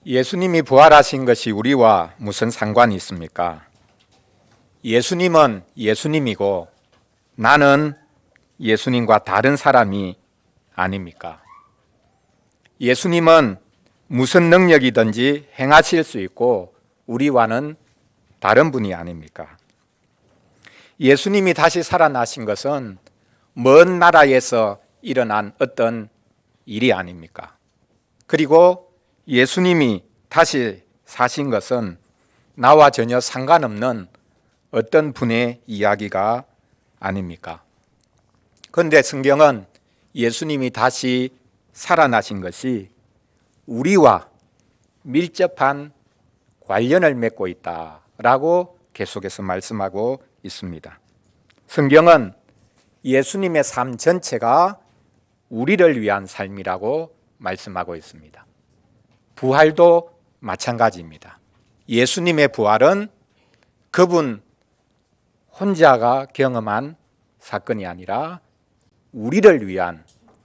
예수님이 부활하신 것이 우리와 무슨 상관이 있습니까? 예수님은 예수님이고 나는 예수님과 다른 사람이 아닙니까? 예수님은 무슨 능력이든지 행하실 수 있고 우리와는 다른 분이 아닙니까? 예수님이 다시 살아나신 것은 먼 나라에서 일어난 어떤 일이 아닙니까? 그리고 예수님이 다시 사신 것은 나와 전혀 상관없는 어떤 분의 이야기가 아닙니까? 그런데 성경은 예수님이 다시 살아나신 것이 우리와 밀접한 관련을 맺고 있다라고 계속해서 말씀하고 있습니다. 성경은 예수님의 삶 전체가 우리를 위한 삶이라고 말씀하고 있습니다. 부활도 마찬가지입니다. 예수님의 부활은 그분 혼자가 경험한 사건이 아니라 우리를 위한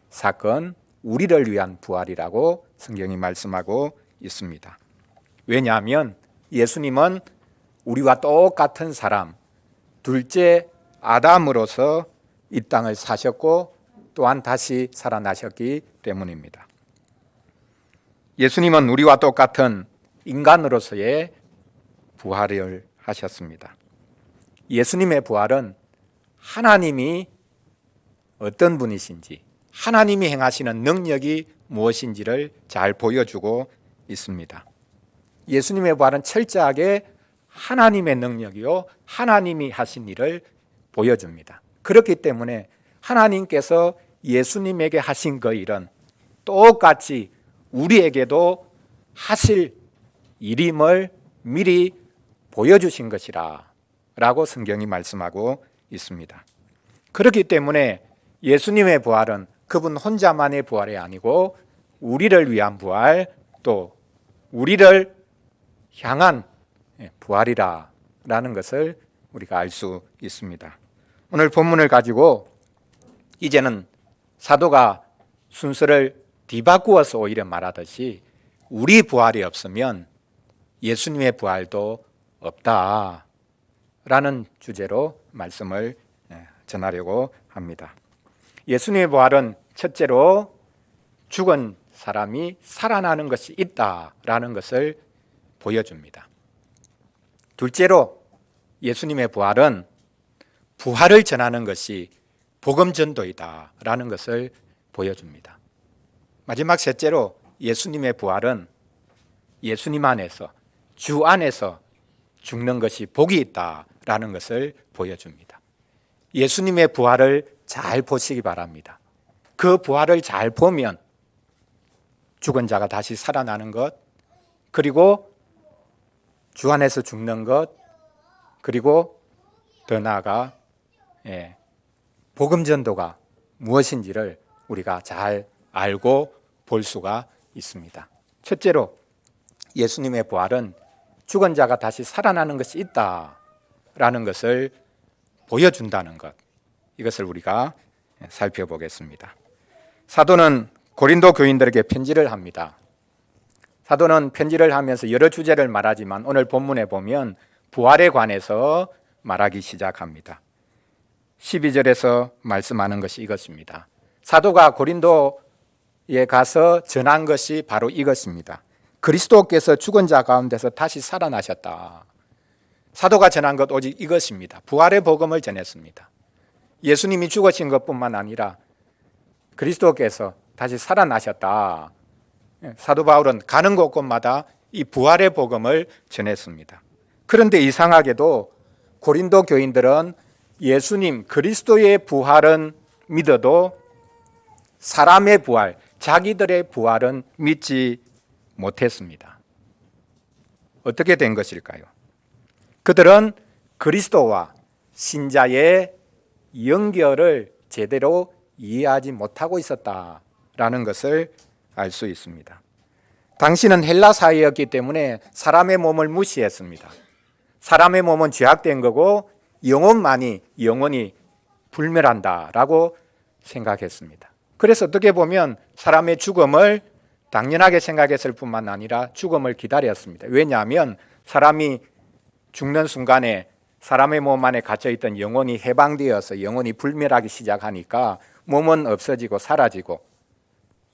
사건, 우리를 위한 부활이라고 성경이 말씀하고 있습니다. 왜냐하면 예수님은 우리와 똑같은 사람, 둘째 아담으로서 이 땅을 사셨고 또한 다시 살아나셨기 때문입니다. 예수님은 우리와 똑같은 인간으로서의 부활을 하셨습니다. 예수님의 부활은 하나님이 어떤 분이신지, 하나님이 행하시는 능력이 무엇인지를 잘 보여주고 있습니다. 예수님의 부활은 철저하게 하나님의 능력이요, 하나님이 하신 일을 보여줍니다. 그렇기 때문에 하나님께서 예수님에게 하신 그 일은 똑같이 우리에게도 하실 일임을 미리 보여주신 것이라 라고 성경이 말씀하고 있습니다. 그렇기 때문에 예수님의 부활은 그분 혼자만의 부활이 아니고 우리를 위한 부활, 또 우리를 향한 부활이라는 것을 우리가 알 수 있습니다. 오늘 본문을 가지고 이제는 사도가 순서를 뒤바꾸어서 오히려 말하듯이 우리 부활이 없으면 예수님의 부활도 없다라는 주제로 말씀을 전하려고 합니다. 예수님의 부활은 첫째로 죽은 사람이 살아나는 것이 있다라는 것을 보여줍니다. 둘째로 예수님의 부활은 부활을 전하는 것이 복음 전도이다라는 것을 보여줍니다. 마지막 셋째로 예수님의 부활은 예수님 안에서, 주 안에서 죽는 것이 복이 있다라는 것을 보여줍니다. 예수님의 부활을 잘 보시기 바랍니다. 그 부활을 잘 보면 죽은 자가 다시 살아나는 것, 그리고 주 안에서 죽는 것, 그리고 더 나아가 복음 전도가 무엇인지를 우리가 잘 알고 볼 수가 있습니다. 첫째로 예수님의 부활은 죽은 자가 다시 살아나는 것이 있다라는 것을 보여준다는 것, 이것을 우리가 살펴보겠습니다. 사도는 고린도 교인들에게 편지를 합니다. 사도는 편지를 하면서 여러 주제를 말하지만 오늘 본문에 보면 부활에 관해서 말하기 시작합니다. 12절에서 말씀하는 것이 이것입니다. 사도가 고린도에 가서 전한 것이 바로 이것입니다. 그리스도께서 죽은 자 가운데서 다시 살아나셨다. 사도가 전한 것 오직 이것입니다. 부활의 복음을 전했습니다. 예수님이 죽으신 것뿐만 아니라 그리스도께서 다시 살아나셨다. 사도 바울은 가는 곳곳마다 이 부활의 복음을 전했습니다. 그런데 이상하게도 고린도 교인들은 예수님 그리스도의 부활은 믿어도 사람의 부활, 자기들의 부활은 믿지 못했습니다. 어떻게 된 것일까요? 그들은 그리스도와 신자의 연결을 제대로 이해하지 못하고 있었다라는 것을 알 수 있습니다. 당시는 헬라 사회였기 때문에 사람의 몸을 무시했습니다. 사람의 몸은 죄악된 거고 영혼만이 영원히 불멸한다라고 생각했습니다. 그래서 어떻게 보면 사람의 죽음을 당연하게 생각했을 뿐만 아니라 죽음을 기다렸습니다. 왜냐하면 사람이 죽는 순간에 사람의 몸 안에 갇혀있던 영혼이 해방되어서 영혼이 불멸하기 시작하니까 몸은 없어지고 사라지고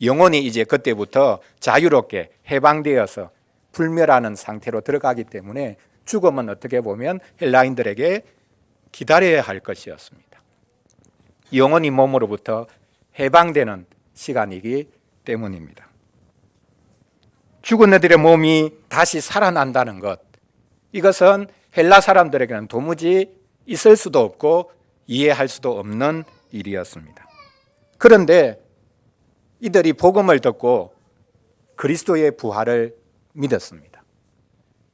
영혼이 이제 그때부터 자유롭게 해방되어서 불멸하는 상태로 들어가기 때문에 죽음은 어떻게 보면 헬라인들에게 기다려야 할 것이었습니다. 영혼이 몸으로부터 해방되는 시간이기 때문입니다. 죽은 이들의 몸이 다시 살아난다는 것, 이것은 헬라 사람들에게는 도무지 있을 수도 없고 이해할 수도 없는 일이었습니다. 그런데 이들이 복음을 듣고 그리스도의 부활을 믿었습니다.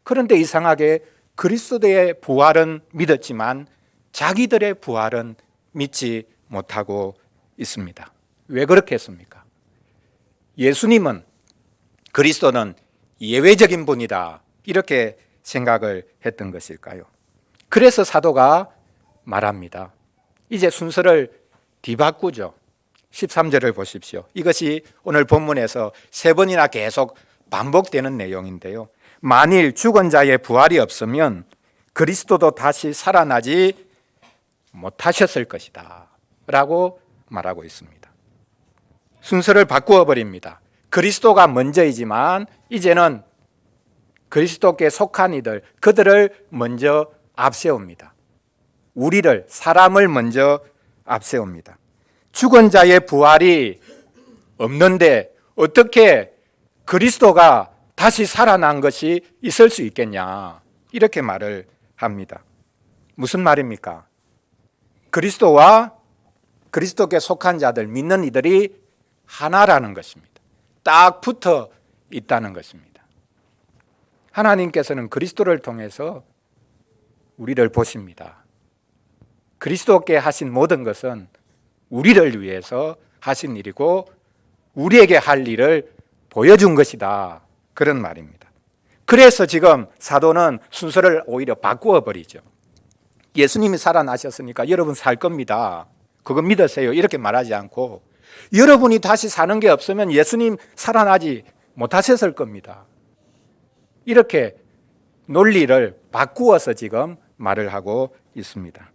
그런데 이상하게 그리스도의 부활은 믿었지만 자기들의 부활은 믿지 못하고 있습니다. 왜 그렇게 했습니까? 예수님은, 그리스도는 예외적인 분이다, 이렇게 생각을 했던 것일까요? 그래서 사도가 말합니다. 이제 순서를 뒤바꾸죠. 13절을 보십시오. 이것이 오늘 본문에서 3번이나 계속 반복되는 내용인데요. 만일 죽은 자의 부활이 없으면 그리스도도 다시 살아나지 못하셨을 것이다 라고 말하고 있습니다. 순서를 바꾸어 버립니다. 그리스도가 먼저이지만 이제는 그리스도께 속한 이들, 그들을 먼저 앞세웁니다. 우리를, 사람을 먼저 앞세웁니다. 죽은 자의 부활이 없는데 어떻게 그리스도가 다시 살아난 것이 있을 수 있겠냐, 이렇게 말을 합니다. 무슨 말입니까? 그리스도와 그리스도께 속한 자들, 믿는 이들이 하나라는 것입니다. 딱 붙어 있다는 것입니다. 하나님께서는 그리스도를 통해서 우리를 보십니다. 그리스도께 하신 모든 것은 우리를 위해서 하신 일이고 우리에게 할 일을 보여준 것이다, 그런 말입니다. 그래서 지금 사도는 순서를 오히려 바꾸어 버리죠. 예수님이 살아나셨으니까 여러분 살 겁니다, 그거 믿으세요, 이렇게 말하지 않고 여러분이 다시 사는 게 없으면 예수님 살아나지 못하셨을 겁니다, 이렇게 논리를 바꾸어서 지금 말을 하고 있습니다.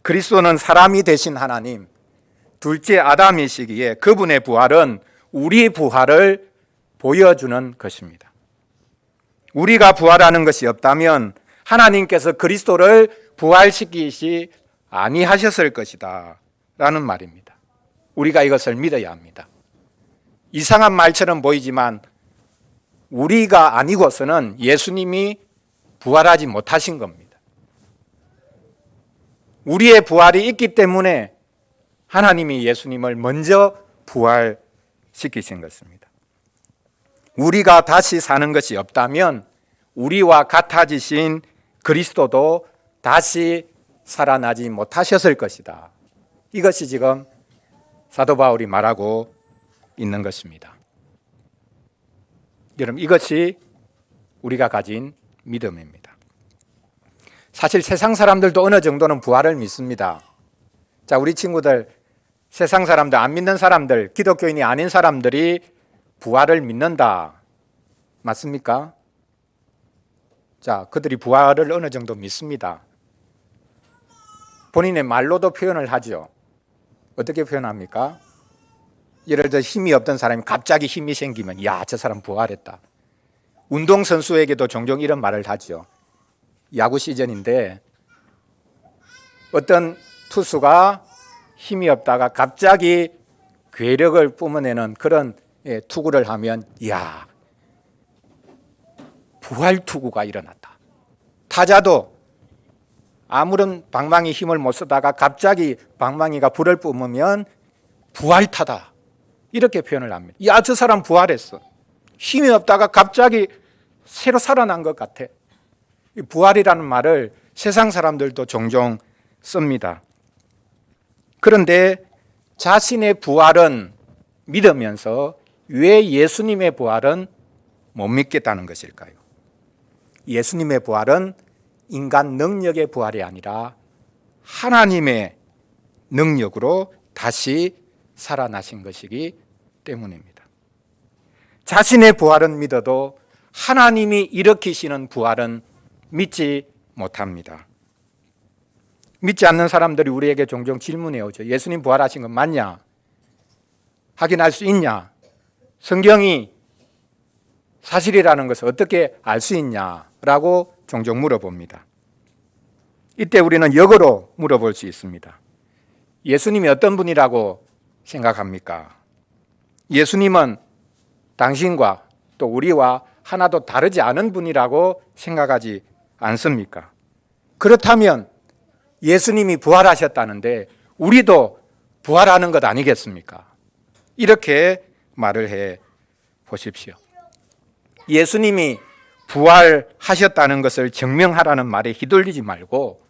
그리스도는 사람이 되신 하나님, 둘째 아담이시기에 그분의 부활은 우리 부활을 보여주는 것입니다. 우리가 부활하는 것이 없다면 하나님께서 그리스도를 부활시키시 아니하셨을 것이다 라는 말입니다. 우리가 이것을 믿어야 합니다. 이상한 말처럼 보이지만 우리가 아니고서는 예수님이 부활하지 못하신 겁니다. 우리의 부활이 있기 때문에 하나님이 예수님을 먼저 부활시키신 것입니다. 우리가 다시 사는 것이 없다면 우리와 같아지신 그리스도도 다시 살아나지 못하셨을 것이다. 이것이 지금 사도 바울이 말하고 있는 것입니다. 여러분, 이것이 우리가 가진 믿음입니다. 사실 세상 사람들도 어느 정도는 부활을 믿습니다. 자, 우리 친구들, 세상 사람들, 안 믿는 사람들, 기독교인이 아닌 사람들이 부활을 믿는다, 맞습니까? 자, 그들이 부활을 어느 정도 믿습니다. 본인의 말로도 표현을 하죠. 어떻게 표현합니까? 예를 들어 힘이 없던 사람이 갑자기 힘이 생기면 야, 저 사람 부활했다. 운동선수에게도 종종 이런 말을 하죠. 야구 시즌인데 어떤 투수가 힘이 없다가 갑자기 괴력을 뿜어내는 그런 투구를 하면 야, 부활 투구가 일어났다. 타자도 아무런 방망이 힘을 못 쓰다가 갑자기 방망이가 불을 뿜으면 부활타다, 이렇게 표현을 합니다. 야, 저 사람 부활했어. 힘이 없다가 갑자기 새로 살아난 것 같아. 부활이라는 말을 세상 사람들도 종종 씁니다. 그런데 자신의 부활은 믿으면서 왜 예수님의 부활은 못 믿겠다는 것일까요? 예수님의 부활은 인간 능력의 부활이 아니라 하나님의 능력으로 다시 살아나신 것이기 때문입니다. 자신의 부활은 믿어도 하나님이 일으키시는 부활은 믿지 못합니다. 믿지 않는 사람들이 우리에게 종종 질문해 오죠. 예수님 부활하신 건 맞냐? 확인할 수 있냐? 성경이 사실이라는 것을 어떻게 알 수 있냐라고 종종 물어봅니다. 이때 우리는 역으로 물어볼 수 있습니다. 예수님이 어떤 분이라고 생각합니까? 예수님은 당신과 또 우리와 하나도 다르지 않은 분이라고 생각하지 않습니까? 그렇다면 예수님이 부활하셨다는데 우리도 부활하는 것 아니겠습니까? 이렇게 말을 해 보십시오. 예수님이 부활하셨다는 것을 증명하라는 말에 휘둘리지 말고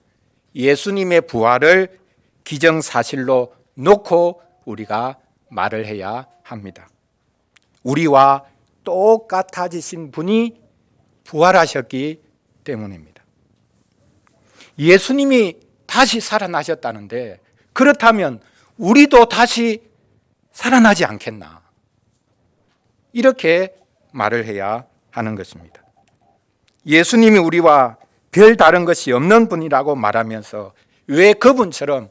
예수님의 부활을 기정사실로 놓고 우리가 말을 해야 합니다. 우리와 똑같아지신 분이 부활하셨기 때문입니다. 예수님이 다시 살아나셨다는데 그렇다면 우리도 다시 살아나지 않겠나? 이렇게 말을 해야 하는 것입니다. 예수님이 우리와 별 다른 것이 없는 분이라고 말하면서 왜 그분처럼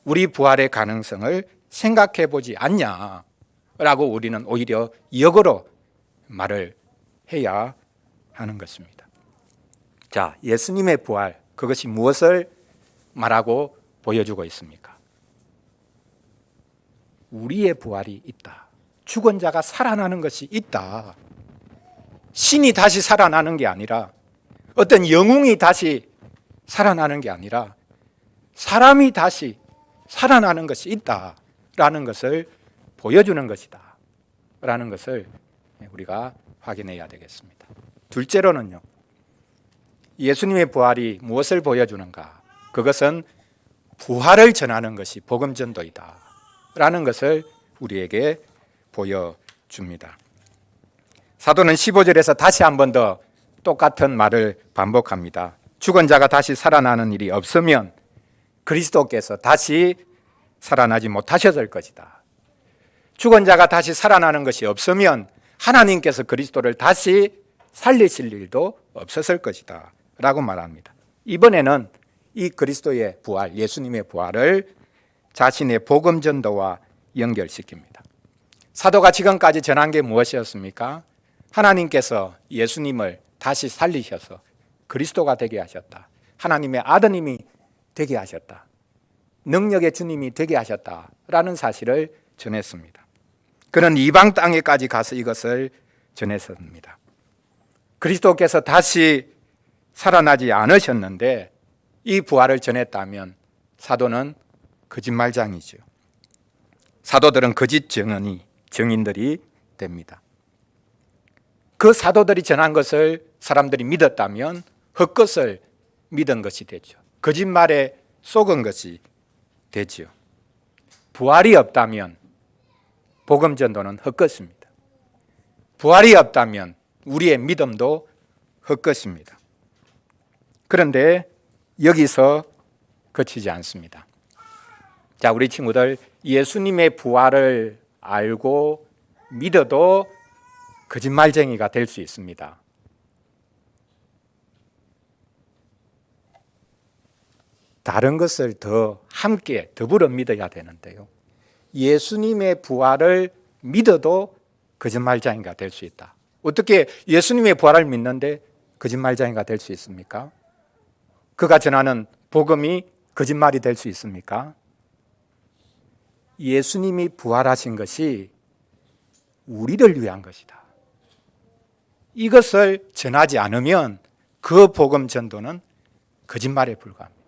우리 부활의 가능성을 생각해 보지 않냐라고 우리는 오히려 역으로 말을 해야 하는 것입니다. 자, 예수님의 부활, 그것이 무엇을 말하고 보여주고 있습니까? 우리의 부활이 있다. 죽은 자가 살아나는 것이 있다. 신이 다시 살아나는 게 아니라 어떤 영웅이 다시 살아나는 게 아니라 사람이 다시 살아나는 것이 있다라는 것을 보여주는 것이다 라는 것을 우리가 확인해야 되겠습니다. 둘째로는요, 예수님의 부활이 무엇을 보여주는가? 그것은 부활을 전하는 것이 복음 전도이다 라는 것을 우리에게 보여줍니다. 사도는 15절에서 다시 한 번 더 똑같은 말을 반복합니다. 죽은 자가 다시 살아나는 일이 없으면 그리스도께서 다시 살아나지 못하셨을 것이다. 죽은 자가 다시 살아나는 것이 없으면 하나님께서 그리스도를 다시 살리실 일도 없었을 것이다 라고 말합니다. 이번에는 이 그리스도의 부활, 예수님의 부활을 자신의 복음 전도와 연결시킵니다. 사도가 지금까지 전한 게 무엇이었습니까? 하나님께서 예수님을 다시 살리셔서 그리스도가 되게 하셨다. 하나님의 아드님이 되게 하셨다. 능력의 주님이 되게 하셨다라는 사실을 전했습니다. 그는 이방 땅에까지 가서 이것을 전했습니다. 그리스도께서 다시 살아나지 않으셨는데 이 부활을 전했다면 사도는 거짓말장이죠. 사도들은 거짓 증인들이 됩니다. 그 사도들이 전한 것을 사람들이 믿었다면 헛것을 믿은 것이 되죠. 거짓말에 속은 것이 되죠. 부활이 없다면 복음 전도는 헛것입니다. 부활이 없다면 우리의 믿음도 헛것입니다. 그런데 여기서 그치지 않습니다. 자, 우리 친구들, 예수님의 부활을 알고 믿어도 거짓말쟁이가 될 수 있습니다. 다른 것을 더 함께 더불어 믿어야 되는데요. 예수님의 부활을 믿어도 거짓말쟁이가 될 수 있다. 어떻게 예수님의 부활을 믿는데 거짓말쟁이가 될 수 있습니까? 그가 전하는 복음이 거짓말이 될 수 있습니까? 예수님이 부활하신 것이 우리를 위한 것이다. 이것을 전하지 않으면 그 복음 전도는 거짓말에 불과합니다.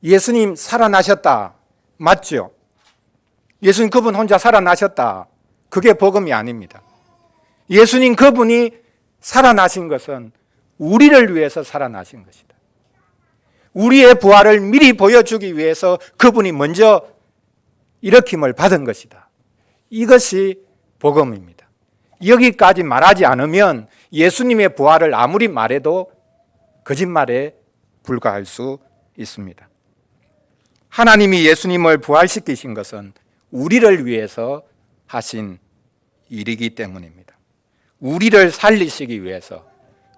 예수님 살아나셨다. 맞죠? 예수님 그분 혼자 살아나셨다. 그게 복음이 아닙니다. 예수님 그분이 살아나신 것은 우리를 위해서 살아나신 것이다. 우리의 부활을 미리 보여주기 위해서 그분이 먼저 일으킴을 받은 것이다. 이것이 복음입니다. 여기까지 말하지 않으면 예수님의 부활을 아무리 말해도 거짓말에 불과할 수 있습니다. 하나님이 예수님을 부활시키신 것은 우리를 위해서 하신 일이기 때문입니다. 우리를 살리시기 위해서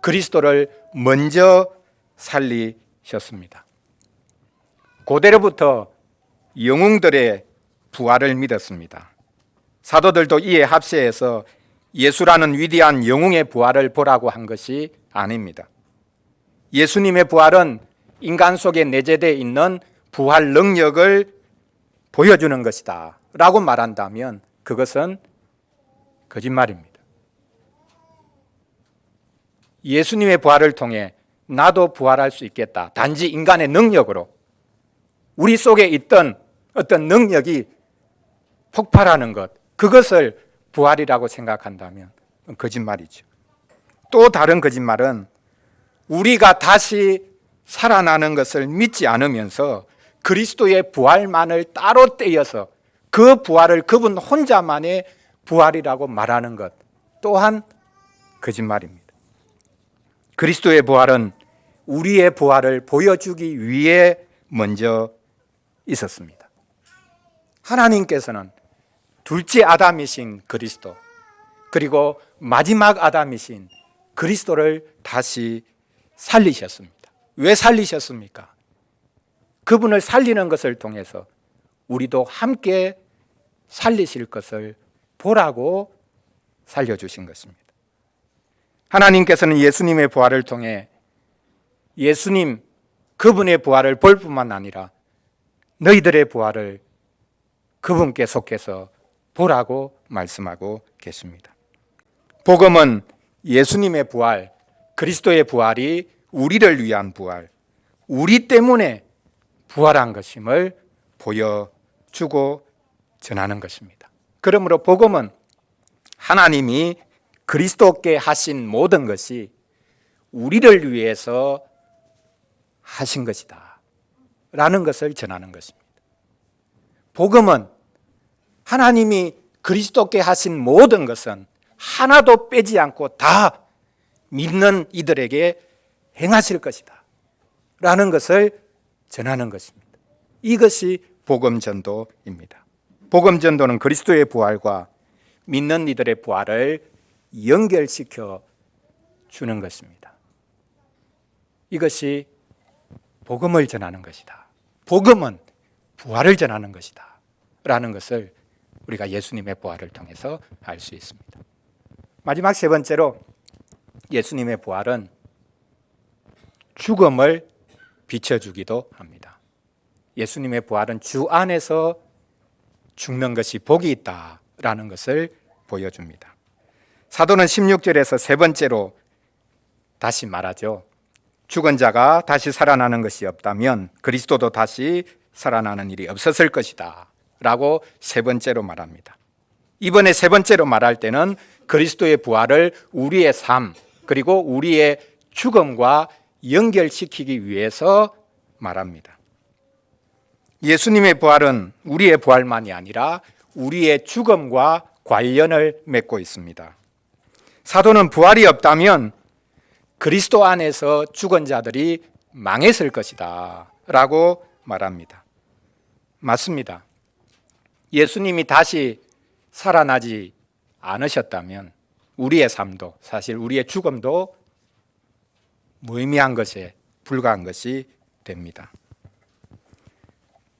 그리스도를 먼저 살리셨습니다. 고대로부터 영웅들의 부활을 믿었습니다. 사도들도 이에 합세해서 예수라는 위대한 영웅의 부활을 보라고 한 것이 아닙니다. 예수님의 부활은 인간 속에 내재되어 있는 부활 능력을 보여주는 것이다 라고 말한다면 그것은 거짓말입니다. 예수님의 부활을 통해 나도 부활할 수 있겠다. 단지 인간의 능력으로 우리 속에 있던 어떤 능력이 폭발하는 것, 그것을 부활이라고 생각한다면 거짓말이죠. 또 다른 거짓말은 우리가 다시 살아나는 것을 믿지 않으면서 그리스도의 부활만을 따로 떼어서 그 부활을 그분 혼자만의 부활이라고 말하는 것 또한 거짓말입니다. 그리스도의 부활은 우리의 부활을 보여주기 위해 먼저 있었습니다. 하나님께서는 둘째 아담이신 그리스도 그리고 마지막 아담이신 그리스도를 다시 살리셨습니다. 왜 살리셨습니까? 그분을 살리는 것을 통해서 우리도 함께 살리실 것을 보라고 살려주신 것입니다. 하나님께서는 예수님의 부활을 통해 예수님 그분의 부활을 볼 뿐만 아니라 너희들의 부활을 그분께 속해서 보라고 말씀하고 계십니다. 복음은 예수님의 부활, 그리스도의 부활이 우리를 위한 부활, 우리 때문에 부활한 것임을 보여주고 전하는 것입니다. 그러므로 복음은 하나님이 그리스도께 하신 모든 것이 우리를 위해서 하신 것이다 라는 것을 전하는 것입니다. 복음은 하나님이 그리스도께 하신 모든 것은 하나도 빼지 않고 다 믿는 이들에게 행하실 것이다 라는 것을 전하는 것입니다. 이것이 복음 전도입니다. 복음 전도는 그리스도의 부활과 믿는 이들의 부활을 연결시켜 주는 것입니다. 이것이 복음을 전하는 것이다. 복음은 부활을 전하는 것이다 라는 것을 우리가 예수님의 부활을 통해서 알 수 있습니다. 마지막 세 번째로 예수님의 부활은 죽음을 비춰주기도 합니다. 예수님의 부활은 주 안에서 죽는 것이 복이 있다라는 것을 보여줍니다. 사도는 16절에서 세 번째로 다시 말하죠. 죽은 자가 다시 살아나는 것이 없다면 그리스도도 다시 살아나는 일이 없었을 것이다 라고 세 번째로 말합니다. 이번에 세 번째로 말할 때는 그리스도의 부활을 우리의 삶 그리고 우리의 죽음과 연결시키기 위해서 말합니다. 예수님의 부활은 우리의 부활만이 아니라 우리의 죽음과 관련을 맺고 있습니다. 사도는 부활이 없다면 그리스도 안에서 죽은 자들이 망했을 것이다 라고 말합니다. 맞습니다. 예수님이 다시 살아나지 않으셨다면 우리의 삶도 사실 우리의 죽음도 무의미한 것에 불과한 것이 됩니다.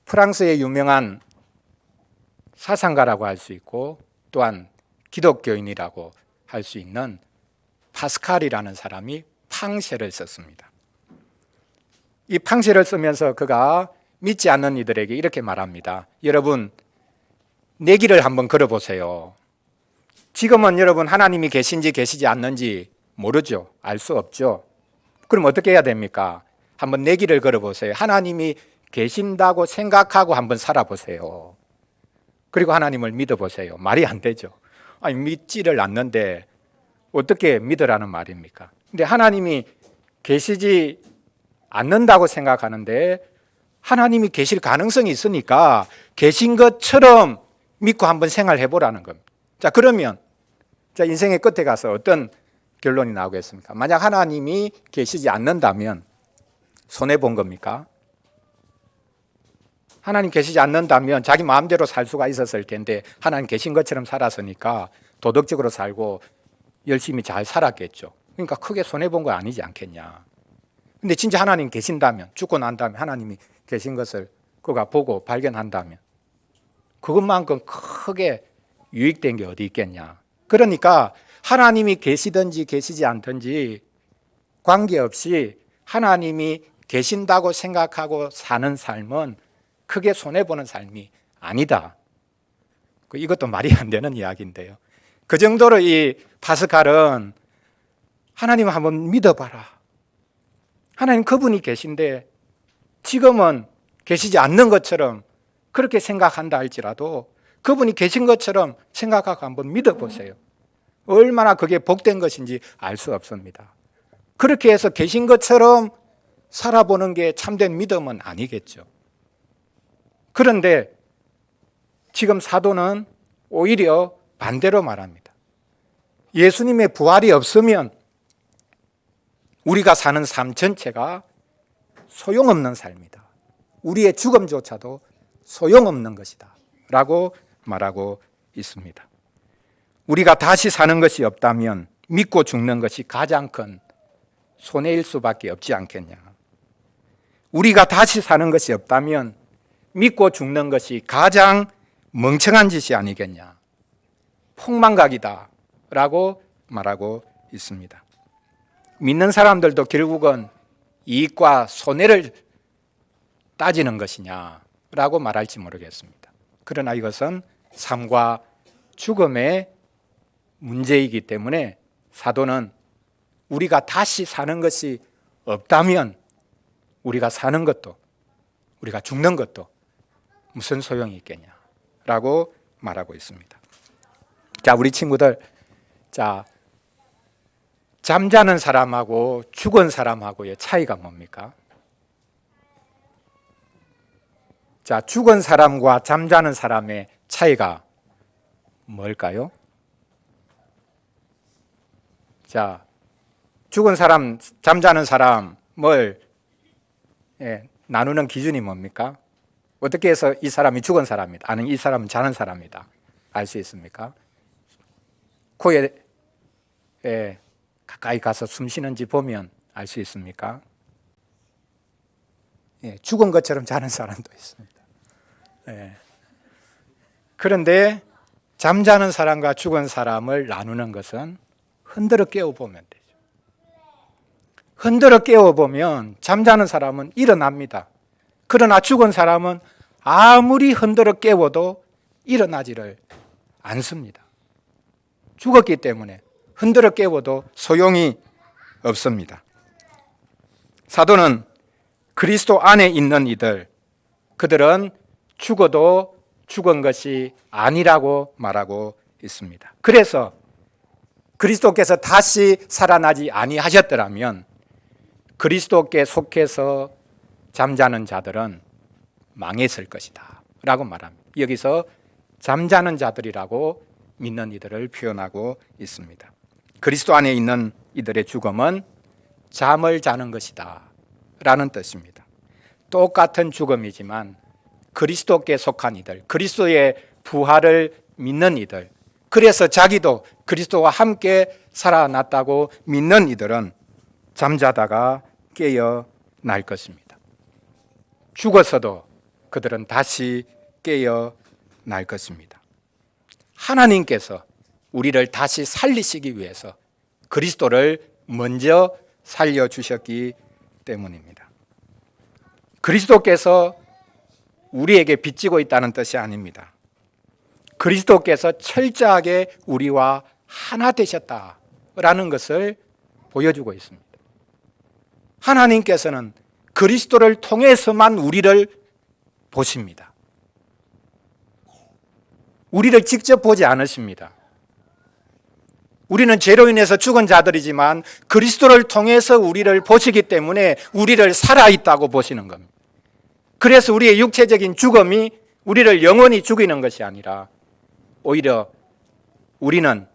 프랑스의 유명한 사상가라고 할 수 있고 또한 기독교인이라고 할 수 있는 파스칼이라는 사람이 팡쉐를 썼습니다. 이 팡쉐를 쓰면서 그가 믿지 않는 이들에게 이렇게 말합니다. 여러분, 내기를 한번 걸어보세요. 지금은 여러분 하나님이 계신지 계시지 않는지 모르죠. 알 수 없죠. 그럼 어떻게 해야 됩니까? 한번 내기를 걸어보세요. 하나님이 계신다고 생각하고 한번 살아보세요. 그리고 하나님을 믿어보세요. 말이 안 되죠. 아니, 믿지를 않는데 어떻게 믿으라는 말입니까? 근데 하나님이 계시지 않는다고 생각하는데 하나님이 계실 가능성이 있으니까 계신 것처럼 믿고 한번 생활해 보라는 겁니다. 자, 그러면 자, 인생의 끝에 가서 어떤 결론이 나오겠습니까? 만약 하나님이 계시지 않는다면 손해 본 겁니까? 하나님 계시지 않는다면 자기 마음대로 살 수가 있었을 텐데 하나님 계신 것처럼 살았으니까 도덕적으로 살고 열심히 잘 살았겠죠. 그러니까 크게 손해본 거 아니지 않겠냐. 근데 진짜 하나님 계신다면, 죽고 난 다음에 하나님이 계신 것을 그가 보고 발견한다면 그것만큼 크게 유익된 게 어디 있겠냐. 그러니까 하나님이 계시든지 계시지 않든지 관계없이 하나님이 계신다고 생각하고 사는 삶은 크게 손해보는 삶이 아니다. 이것도 말이 안 되는 이야기인데요. 그 정도로 이 파스칼은 하나님을 한번 믿어봐라. 하나님 그분이 계신데 지금은 계시지 않는 것처럼 그렇게 생각한다 할지라도 그분이 계신 것처럼 생각하고 한번 믿어보세요. 얼마나 그게 복된 것인지 알 수 없습니다. 그렇게 해서 계신 것처럼 살아보는 게 참된 믿음은 아니겠죠. 그런데 지금 사도는 오히려 반대로 말합니다. 예수님의 부활이 없으면 우리가 사는 삶 전체가 소용없는 삶이다. 우리의 죽음조차도 소용없는 것이다. 라고 말하고 있습니다. 우리가 다시 사는 것이 없다면 믿고 죽는 것이 가장 큰 손해일 수밖에 없지 않겠냐. 우리가 다시 사는 것이 없다면 믿고 죽는 것이 가장 멍청한 짓이 아니겠냐. 폭망각이다. 라고 말하고 있습니다. 믿는 사람들도 결국은 이익과 손해를 따지는 것이냐 라고 말할지 모르겠습니다. 그러나 이것은 삶과 죽음의 문제이기 때문에 사도는 우리가 다시 사는 것이 없다면 우리가 사는 것도 우리가 죽는 것도 무슨 소용이 있겠냐라고 말하고 있습니다. 자, 우리 친구들, 자, 잠자는 사람하고 죽은 사람하고의 차이가 뭡니까? 자, 죽은 사람과 잠자는 사람의 차이가 뭘까요? 자, 죽은 사람, 잠자는 사람을 나누는 기준이 뭡니까? 어떻게 해서 이 사람이 죽은 사람이다, 아니면 이 사람은 자는 사람이다 알 수 있습니까? 코에 가까이 가서 숨 쉬는지 보면 알 수 있습니까? 죽은 것처럼 자는 사람도 있습니다. 그런데 잠자는 사람과 죽은 사람을 나누는 것은 흔들어 깨워보면 되죠. 흔들어 깨워보면 잠자는 사람은 일어납니다. 그러나 죽은 사람은 아무리 흔들어 깨워도 일어나지를 않습니다. 죽었기 때문에 흔들어 깨워도 소용이 없습니다. 사도는 그리스도 안에 있는 이들, 그들은 죽어도 죽은 것이 아니라고 말하고 있습니다. 그래서 그리스도께서 다시 살아나지 아니하셨더라면 그리스도께 속해서 잠자는 자들은 망했을 것이다 라고 말합니다. 여기서 잠자는 자들이라고 믿는 이들을 표현하고 있습니다. 그리스도 안에 있는 이들의 죽음은 잠을 자는 것이다 라는 뜻입니다. 똑같은 죽음이지만 그리스도께 속한 이들, 그리스도의 부활을 믿는 이들, 그래서 자기도 그리스도와 함께 살아났다고 믿는 이들은 잠자다가 깨어날 것입니다. 죽어서도 그들은 다시 깨어날 것입니다. 하나님께서 우리를 다시 살리시기 위해서 그리스도를 먼저 살려주셨기 때문입니다. 그리스도께서 우리에게 빚지고 있다는 뜻이 아닙니다. 그리스도께서 철저하게 우리와 하나 되셨다라는 것을 보여주고 있습니다. 하나님께서는 그리스도를 통해서만 우리를 보십니다. 우리를 직접 보지 않으십니다. 우리는 죄로 인해서 죽은 자들이지만 그리스도를 통해서 우리를 보시기 때문에 우리를 살아있다고 보시는 겁니다. 그래서 우리의 육체적인 죽음이 우리를 영원히 죽이는 것이 아니라 오히려 우리는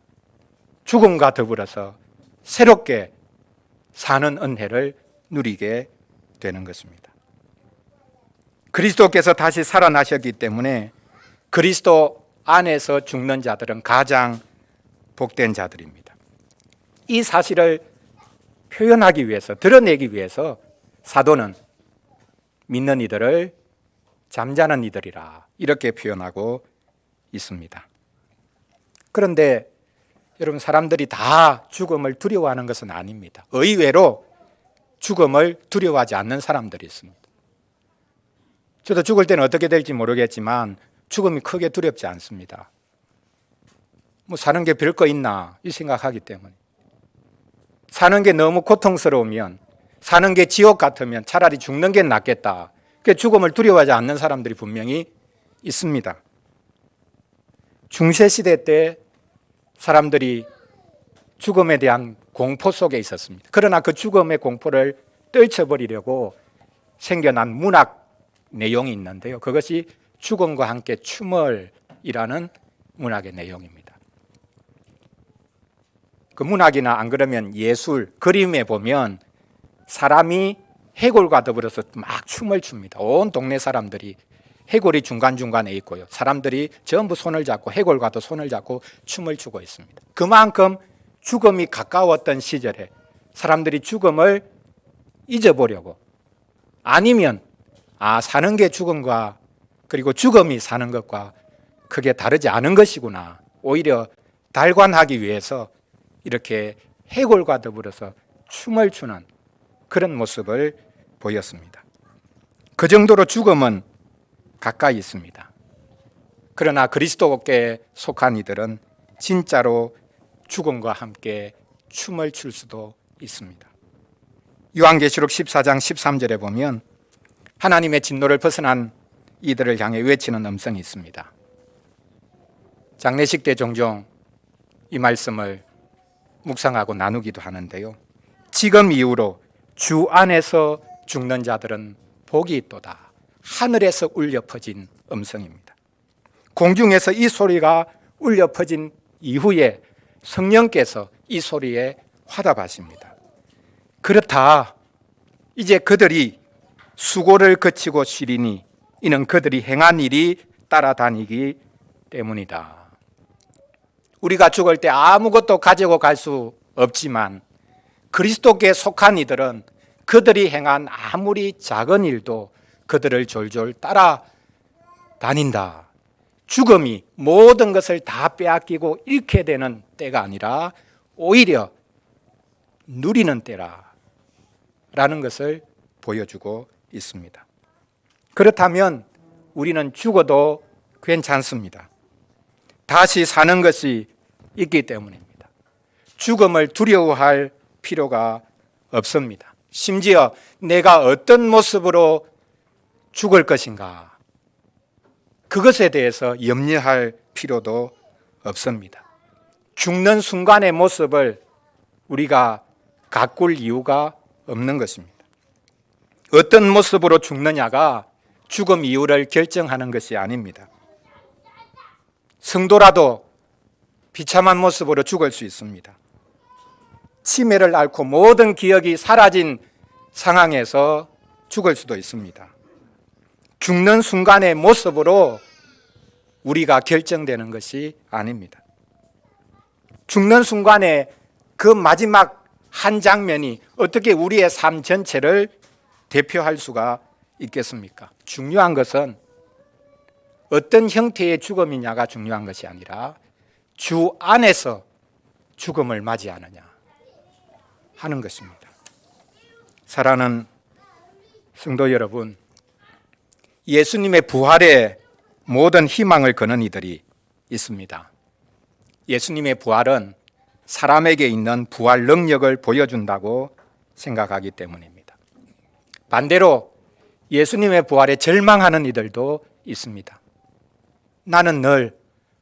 죽음과 더불어서 새롭게 사는 은혜를 누리게 되는 것입니다. 그리스도께서 다시 살아나셨기 때문에 그리스도 안에서 죽는 자들은 가장 복된 자들입니다. 이 사실을 표현하기 위해서, 드러내기 위해서 사도는 믿는 이들을 잠자는 이들이라 이렇게 표현하고 있습니다. 그런데 여러분, 사람들이 다 죽음을 두려워하는 것은 아닙니다. 의외로 죽음을 두려워하지 않는 사람들이 있습니다. 저도 죽을 때는 어떻게 될지 모르겠지만 죽음이 크게 두렵지 않습니다. 뭐 사는 게 별거 있나 이 생각하기 때문에. 사는 게 너무 고통스러우면, 사는 게 지옥 같으면 차라리 죽는 게 낫겠다. 그 죽음을 두려워하지 않는 사람들이 분명히 있습니다. 중세시대 때 사람들이 죽음에 대한 공포 속에 있었습니다. 그러나 그 죽음의 공포를 떨쳐버리려고 생겨난 문학 내용이 있는데요. 그것이 죽음과 함께 춤을이라는 문학의 내용입니다. 그 문학이나 안 그러면 예술, 그림에 보면 사람이 해골과 더불어서 막 춤을 춥니다. 온 동네 사람들이 해골이 중간중간에 있고요. 사람들이 전부 손을 잡고 해골과도 손을 잡고 춤을 추고 있습니다. 그만큼 죽음이 가까웠던 시절에 사람들이 죽음을 잊어보려고, 아니면 사는 게 죽음과 그리고 죽음이 사는 것과 크게 다르지 않은 것이구나, 오히려 달관하기 위해서 이렇게 해골과 더불어서 춤을 추는 그런 모습을 보였습니다. 그 정도로 죽음은 가까이 있습니다. 그러나 그리스도께 속한 이들은 진짜로 죽음과 함께 춤을 출 수도 있습니다. 요한계시록 14장 13절에 보면 하나님의 진노를 벗어난 이들을 향해 외치는 음성이 있습니다. 장례식 때 종종 이 말씀을 묵상하고 나누기도 하는데요. 지금 이후로 주 안에서 죽는 자들은 복이 있도다. 하늘에서 울려 퍼진 음성입니다. 공중에서 이 소리가 울려 퍼진 이후에 성령께서 이 소리에 화답하십니다. 그렇다. 이제 그들이 수고를 거치고 쉬리니 이는 그들이 행한 일이 따라다니기 때문이다. 우리가 죽을 때 아무것도 가지고 갈 수 없지만 그리스도께 속한 이들은 그들이 행한 아무리 작은 일도 그들을 졸졸 따라다닌다. 죽음이 모든 것을 다 빼앗기고 잃게 되는 때가 아니라 오히려 누리는 때라는 것을 보여주고 있습니다. 그렇다면 우리는 죽어도 괜찮습니다. 다시 사는 것이 있기 때문입니다. 죽음을 두려워할 필요가 없습니다. 심지어 내가 어떤 모습으로 죽을 것인가, 그것에 대해서 염려할 필요도 없습니다. 죽는 순간의 모습을 우리가 가꿀 이유가 없는 것입니다. 어떤 모습으로 죽느냐가 죽음 이유를 결정하는 것이 아닙니다. 성도라도 비참한 모습으로 죽을 수 있습니다. 치매를 앓고 모든 기억이 사라진 상황에서 죽을 수도 있습니다. 죽는 순간의 모습으로 우리가 결정되는 것이 아닙니다. 죽는 순간에 그 마지막 한 장면이 어떻게 우리의 삶 전체를 대표할 수가 있겠습니까? 중요한 것은 어떤 형태의 죽음이냐가 중요한 것이 아니라 주 안에서 죽음을 맞이하느냐 하는 것입니다. 사랑하는 성도 여러분, 예수님의 부활에 모든 희망을 거는 이들이 있습니다. 예수님의 부활은 사람에게 있는 부활 능력을 보여준다고 생각하기 때문입니다. 반대로 예수님의 부활에 절망하는 이들도 있습니다. 나는 늘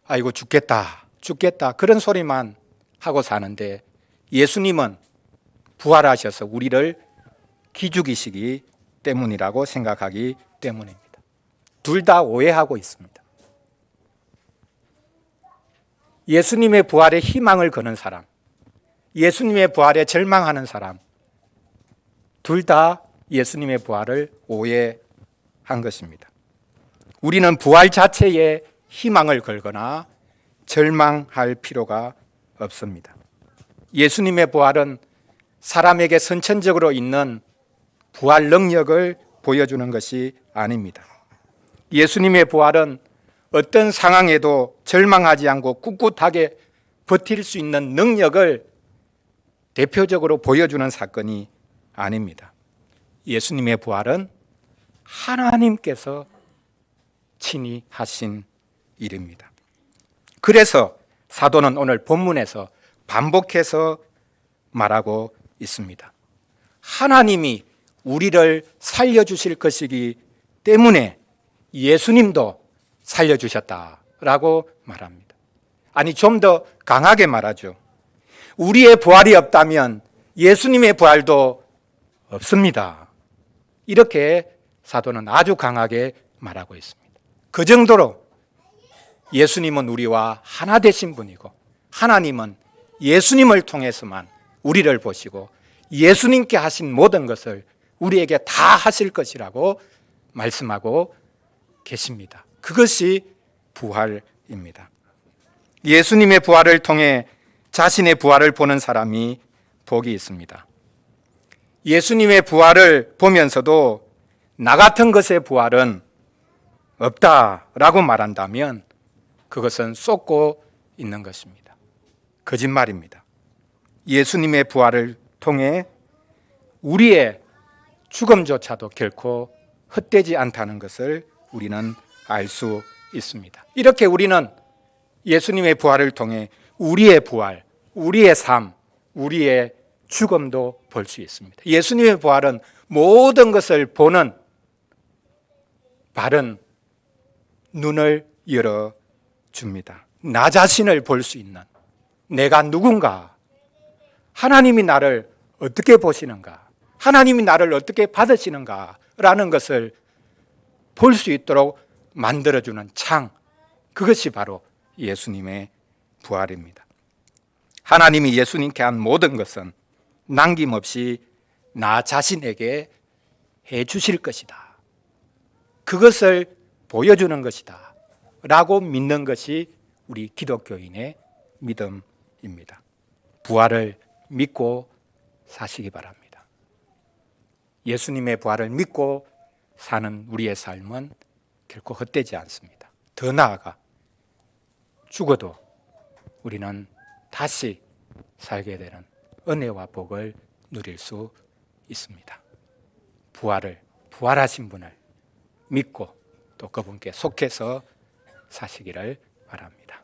아이고 죽겠다 그런 소리만 하고 사는데 예수님은 부활하셔서 우리를 기죽이시기 때문이라고 생각하기 때문입니다. 둘 다 오해하고 있습니다. 예수님의 부활에 희망을 거는 사람, 예수님의 부활에 절망하는 사람, 둘 다 예수님의 부활을 오해한 것입니다. 우리는 부활 자체에 희망을 걸거나 절망할 필요가 없습니다. 예수님의 부활은 사람에게 선천적으로 있는 부활 능력을 보여주는 것이 아닙니다. 예수님의 부활은 어떤 상황에도 절망하지 않고 꿋꿋하게 버틸 수 있는 능력을 대표적으로 보여주는 사건이 아닙니다. 예수님의 부활은 하나님께서 친히 하신 일입니다. 그래서 사도는 오늘 본문에서 반복해서 말하고 있습니다. 하나님이 우리를 살려주실 것이기 때문에 예수님도 살려주셨다라고 말합니다. 아니, 좀 더 강하게 말하죠. 우리의 부활이 없다면 예수님의 부활도 없습니다. 이렇게 사도는 아주 강하게 말하고 있습니다. 그 정도로 예수님은 우리와 하나 되신 분이고 하나님은 예수님을 통해서만 우리를 보시고 예수님께 하신 모든 것을 우리에게 다 하실 것이라고 말씀하고 계십니다. 그것이 부활입니다. 예수님의 부활을 통해 자신의 부활을 보는 사람이 복이 있습니다. 예수님의 부활을 보면서도 나 같은 것의 부활은 없다라고 말한다면 그것은 쏟고 있는 것입니다. 거짓말입니다. 예수님의 부활을 통해 우리의 죽음조차도 결코 헛되지 않다는 것을 우리는 알 수 있습니다. 이렇게 우리는 예수님의 부활을 통해 우리의 부활, 우리의 삶, 우리의 죽음도 볼 수 있습니다. 예수님의 부활은 모든 것을 보는 바른 눈을 열어줍니다. 나 자신을 볼 수 있는, 내가 누군가, 하나님이 나를 어떻게 보시는가, 하나님이 나를 어떻게 받으시는가 라는 것을 볼 수 있도록 만들어주는 창, 그것이 바로 예수님의 부활입니다. 하나님이 예수님께 한 모든 것은 남김없이 나 자신에게 해 주실 것이다, 그것을 보여주는 것이다 라고 믿는 것이 우리 기독교인의 믿음입니다. 부활을 믿고 사시기 바랍니다. 예수님의 부활을 믿고 사는 우리의 삶은 결코 헛되지 않습니다. 더 나아가 죽어도 우리는 다시 살게 되는 은혜와 복을 누릴 수 있습니다. 부활하신 분을 믿고 또 그분께 속해서 사시기를 바랍니다.